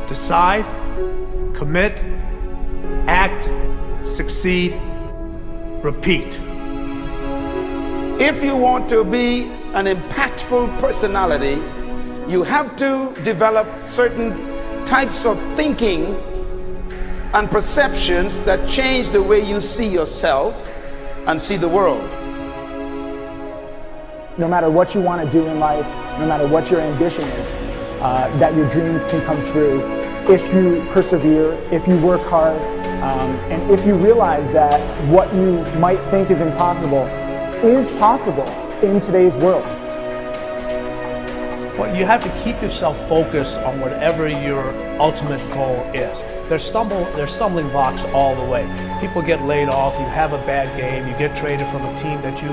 Decide, commit, act, succeed, repeat. If you want to be an impactful personality, you have to develop certain types of thinking and perceptions that change the way you see yourself and see the world. No matter what you want to do in life, no matter what your ambition is, that your dreams can come true if you persevere, if you work hard, and if you realize that what you might think is impossible is possible in today's world. Well, you have to keep yourself focused on whatever your ultimate goal is. There's stumbling blocks all the way. People get laid off, you have a bad game, you get traded from a team that you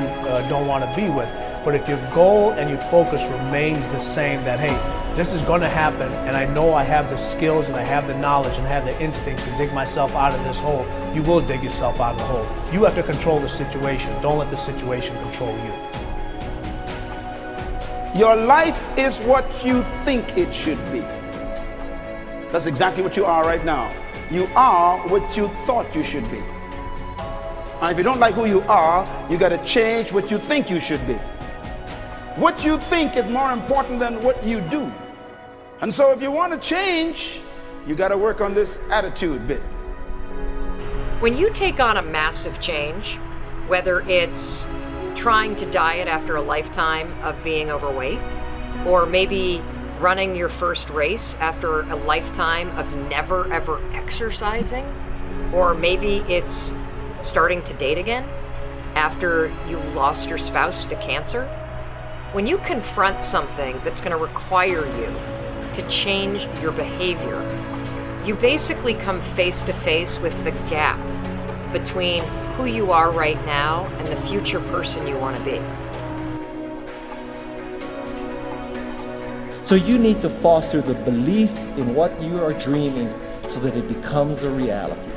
don't want to be with. But if your goal and your focus remains the same, that hey, this is going to happen, and I know I have the skills and I have the knowledge and have the instincts to dig myself out of this hole, you will dig yourself out of the hole. You have to control the situation. Don't let the situation control you. Your life is what you think it should be. That's exactly what you are right now. You are what you thought you should be. And if you don't like who you are, you got to change what you think you should be. What you think is more important than what you do. And so if you want to change, you got to work on this attitude bit. When you take on a massive change, whether it's trying to diet after a lifetime of being overweight, or maybe running your first race after a lifetime of never ever exercising, or maybe it's starting to date again after you lost your spouse to cancer. When you confront something that's going to require you to change your behavior, you basically come face to face with the gap between who you are right now and the future person you want to be. So you need to foster the belief in what you are dreaming so that it becomes a reality,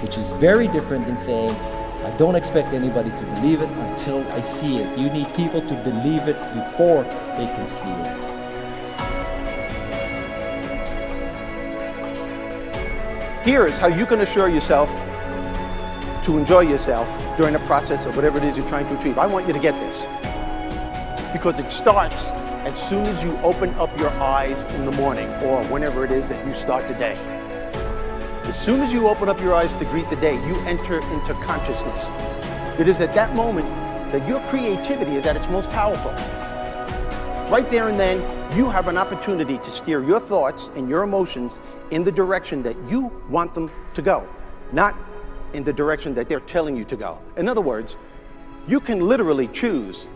which is very different than saying, I don't expect anybody to believe it until I see it. You need people to believe it before they can see it. Here is how you can assure yourself to enjoy yourself during the process of whatever it is you're trying to achieve. I want you to get this, because it starts as soon as you open up your eyes in the morning, or whenever it is that you start the day. As soon as you open up your eyes to greet the day, you enter into consciousness. It is at that moment that your creativity is at its most powerful. Right there and then, you have an opportunity to steer your thoughts and your emotions in the direction that you want them to go, not in the direction that they're telling you to go. In other words, you can literally choose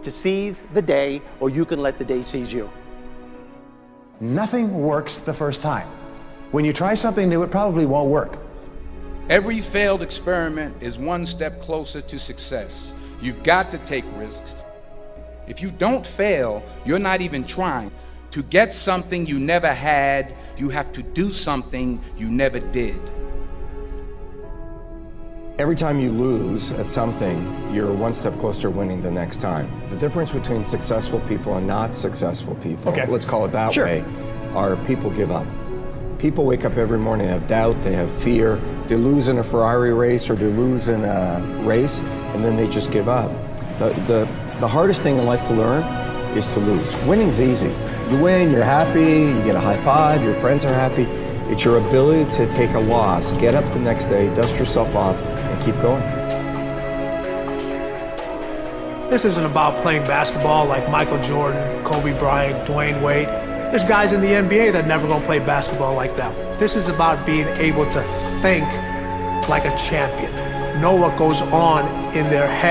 to seize the day, or you can let the day seize you. Nothing works the first time. When you try something new, it probably won't work. Every failed experiment is one step closer to success. You've got to take risks. If you don't fail, you're not even trying. To get something you never had, you have to do something you never did. Every time you lose at something, you're one step closer to winning the next time. The difference between successful people and not successful people, let's call it that way, are people give up. People wake up every morning, they have doubt, they have fear, they lose in a Ferrari race or they lose in a race, and then they just give up. The hardest thing in life to learn is to lose. Winning's easy. You win, you're happy, you get a high five, your friends are happy. It's your ability to take a loss, get up the next day, dust yourself off, and keep going. This isn't about playing basketball like Michael Jordan, Kobe Bryant, Dwayne Wade. There's guys in the NBA that never gonna play basketball like that. This is about being able to think like a champion, know what goes on in their head.